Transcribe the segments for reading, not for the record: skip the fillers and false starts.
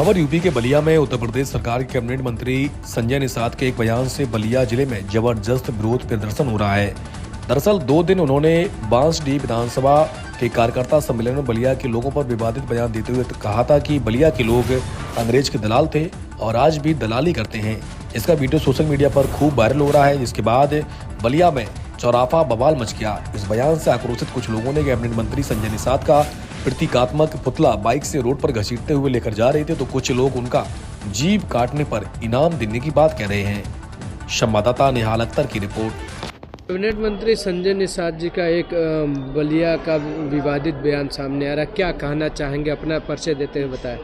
खबर यूपी के बलिया में उत्तर प्रदेश सरकार के कैबिनेट मंत्री संजय निषाद के एक बयान से बलिया जिले में जबरदस्त विरोध प्रदर्शन हो रहा है। दरअसल 2 दिन उन्होंने बांसडीह विधानसभा के कार्यकर्ता सम्मेलन में बलिया के लोगों पर विवादित बयान देते हुए कहा था कि बलिया के लोग अंग्रेज के दलाल थे और आज भी दलाली करते हैं। इसका वीडियो सोशल मीडिया पर खूब वायरल हो रहा है, जिसके बाद बलिया में चौराफा बवाल मच गया। इस बयान से आक्रोशित कुछ लोगों ने कैबिनेट मंत्री संजय निषाद का प्रतीकात्मक पुतला बाइक से रोड पर घसीटते हुए लेकर जा रहे थे, तो कुछ लोग उनका जीभ काटने पर इनाम देने की बात कह रहे हैं। संवाददाता निहाल अख्तर की रिपोर्ट। कैबिनेट मंत्री संजय निषाद जी का एक बलिया का विवादित बयान सामने आ रहा है, क्या कहना चाहेंगे? अपना परिचय देते हुए बताएं।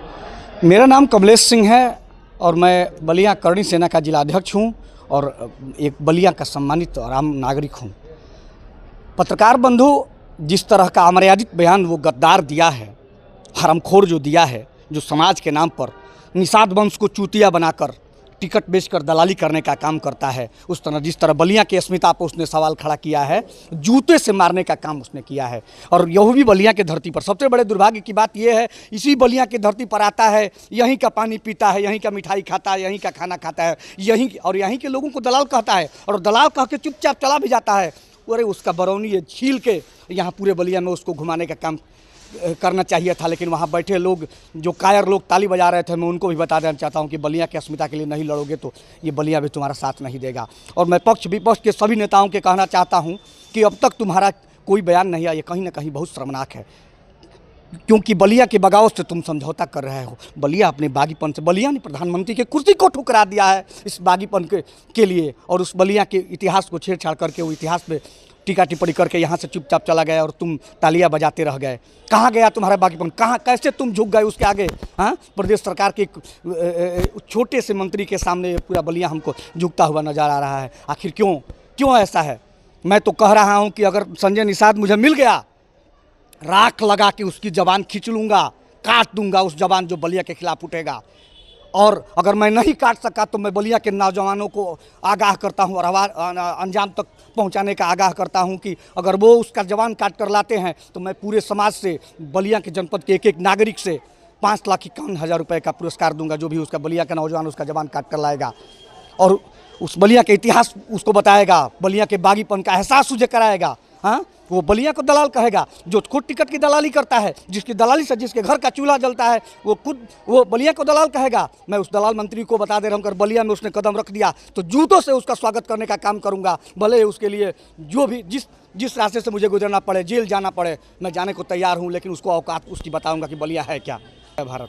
मेरा नाम कमलेश सिंह है और मैं बलिया करणी सेना का जिलाध्यक्ष हूं और एक बलिया का सम्मानित और आम नागरिक हूं। पत्रकार बंधु, जिस तरह का अमर्यादित बयान वो गद्दार दिया है, हरामखोर जो दिया है, जो समाज के नाम पर निषाद वंश को चूतिया बनाकर टिकट बेचकर दलाली करने का काम करता है, उस तरह जिस तरह बलिया की अस्मिता पर उसने सवाल खड़ा किया है, जूते से मारने का काम उसने किया है। और यह भी बलिया के धरती पर। सबसे बड़े दुर्भाग्य की बात यह है, इसी बलिया की धरती पर आता है, यहीं का पानी पीता है, यहीं का मिठाई खाता है, यहीं का खाना खाता है, यहीं के लोगों को दलाल कहता है और दलाल कह के चुपचाप चला भी जाता है। अरे उसका बरौनी ये छील के यहाँ पूरे बलिया में उसको घुमाने का काम करना चाहिए था, लेकिन वहाँ बैठे लोग, जो कायर लोग ताली बजा रहे थे, मैं उनको भी बता देना चाहता हूँ कि बलिया की अस्मिता के लिए नहीं लड़ोगे तो ये बलिया भी तुम्हारा साथ नहीं देगा। और मैं पक्ष विपक्ष के सभी नेताओं के कहना चाहता हूँ कि अब तक तुम्हारा कोई बयान नहीं आया, ये कहीं ना कहीं बहुत शर्मनाक है, क्योंकि बलिया के बगावत से तुम समझौता कर रहे हो। बलिया अपने बागीपन से, बलिया ने प्रधानमंत्री के कुर्सी को ठुकरा दिया है इस बागीपन के लिए, और उस बलिया के इतिहास को छेड़छाड़ करके वो इतिहास पे टीका टिप्पणी करके यहाँ से चुपचाप चला गया और तुम तालियां बजाते रह गए। कहाँ गया तुम्हारा बागीपन? कहाँ, कैसे तुम झुक गए उसके आगे? हाँ, प्रदेश सरकार के छोटे से मंत्री के सामने पूरा बलिया हमको झुकता हुआ नजर आ रहा है। आखिर क्यों ऐसा है? मैं तो कह रहा हूँ कि अगर संजय निषाद मुझे मिल गया, राख लगा के उसकी जबान खींच लूँगा, काट दूंगा उस जबान जो बलिया के खिलाफ उठेगा। और अगर मैं नहीं काट सका तो मैं बलिया के नौजवानों को आगाह करता हूँ और अंजाम तक पहुँचाने का आगाह करता हूँ कि अगर वो उसका जबान काट कर लाते हैं तो मैं पूरे समाज से, बलिया के जनपद के एक नागरिक से 5,51,000 रुपये का पुरस्कार दूंगा, जो भी उसका बलिया का नौजवान उसका जबान काट कर लाएगा और उस बलिया के इतिहास उसको बताएगा, बलिया के बागीपन का एहसास उसे कराएगा। हाँ, वो बलिया को दलाल कहेगा जो खुद टिकट की दलाली करता है, जिसकी दलाली से जिसके घर का चूल्हा जलता है, वो बलिया को दलाल कहेगा। मैं उस दलाल मंत्री को बता दे रहा हूँ, अगर बलिया में उसने कदम रख दिया तो जूतों से उसका स्वागत करने का काम करूँगा, भले उसके लिए जो भी जिस रास्ते से मुझे गुजरना पड़े, जेल जाना पड़े, मैं जाने को तैयार हूँ, लेकिन उसको औकात उसकी बताऊँगा कि बलिया है क्या है भारत।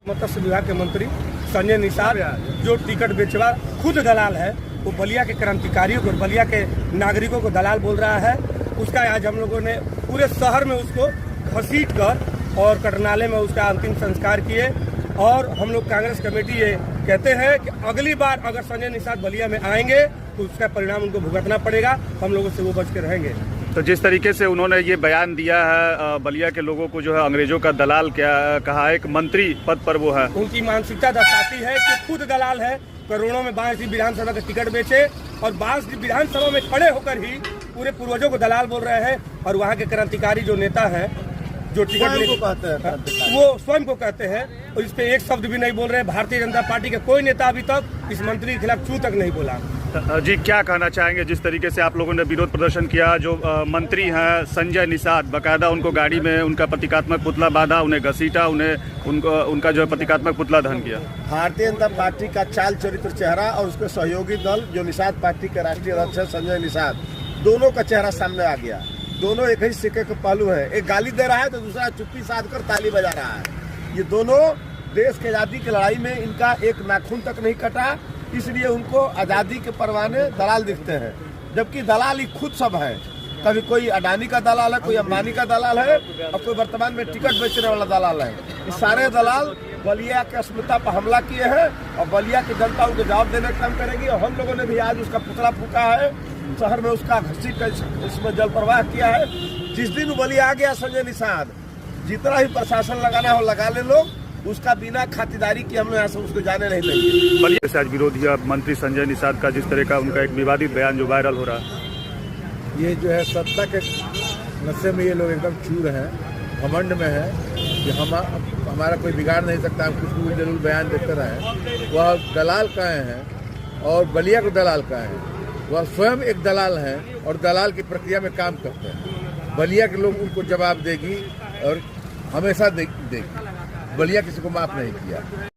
मत्स्य विभाग के मंत्री संजय निषाद जो टिकट बेचवा खुद दलाल है, वो बलिया के क्रांतिकारियों को, बलिया के नागरिकों को दलाल बोल रहा है। उसका आज हम लोगों ने पूरे शहर में उसको घसीट कर और कटनाले में उसका अंतिम संस्कार किए। और हम लोग कांग्रेस कमेटी ये कहते हैं कि अगली बार अगर संजय निषाद बलिया में आएंगे तो उसका परिणाम उनको भुगतना पड़ेगा, हम लोगों से वो बच के रहेंगे। तो जिस तरीके से उन्होंने ये बयान दिया है, बलिया के लोगों को जो है अंग्रेजों का दलाल क्या कहा, एक मंत्री पद पर वो है, उनकी मानसिकता दर्शाती है कि खुद दलाल है, करोड़ों में बांसडीह विधानसभा का टिकट बेचे और बांसडीह विधानसभा में खड़े होकर ही पूरे पूर्वजों को दलाल बोल रहे हैं। और वहाँ के क्रांतिकारी जो नेता हैं, जो टिकट को कहते हैं, वो स्वयं को कहते हैं और इस पे एक शब्द भी नहीं बोल रहे हैं। भारतीय जनता पार्टी के कोई नेता अभी तक इस मंत्री के खिलाफ चू तक नहीं बोला। जी, क्या कहना चाहेंगे जिस तरीके से आप लोगों ने विरोध प्रदर्शन किया? जो मंत्री हैं संजय निषाद, बाकायदा उनको गाड़ी में उनका प्रतीकात्मक पुतला बांधा, उन्हें घसीटा, उनका जो है प्रतीकात्मक पुतला दहन किया। भारतीय जनता पार्टी का चाल चरित्र चेहरा और उसके सहयोगी दल जो निषाद पार्टी के राष्ट्रीय अध्यक्ष है संजय निषाद, दोनों का चेहरा सामने आ गया। दोनों एक ही सिक्के के पहलू है, एक गाली दे रहा है तो दूसरा चुप्पी साध कर ताली बजा रहा है। ये दोनों देश की आज़ादी की लड़ाई में इनका एक नाखून तक नहीं कटा, इसलिए उनको आज़ादी के परवाने दलाल दिखते हैं, जबकि दलाल ही खुद सब है। कभी कोई अडानी का दलाल है, कोई अंबानी का दलाल है और कोई वर्तमान में टिकट बेचने वाला दलाल है। ये सारे दलाल बलिया के अस्मिता पर हमला किए हैं और बलिया की जनता उनको जवाब देने का काम करेगी। और हम लोगों ने भी आज उसका पुतला फूका है, शहर में उसका घसीट कर इसमें जल प्रवाह किया है। जिस दिन बलिया आ गया संजय निषाद, जितना ही प्रशासन लगाना हो लगा ले लोग, उसका बिना खातिरदारी की हम लोग यहाँ से उसको जाने नहीं देंगे। बलिया से आज विरोधी मंत्री संजय निषाद का जिस तरह का उनका एक विवादित बयान जो वायरल हो रहा है, ये जो है सत्ता के नशे में ये लोग एकदम चूर हैं, घमंड में है कि हमारा कोई बिगाड़ नहीं सकता, हम कुछ भी जरूर बयान देते रहे। वह दलाल कहे हैं और बलिया को दलाल कहे हैं, वह स्वयं एक दलाल हैं और दलाल की प्रक्रिया में काम करते हैं। बलिया के लोग उनको जवाब देगी और हमेशा देगी। बलिया किसी को माफ नहीं किया।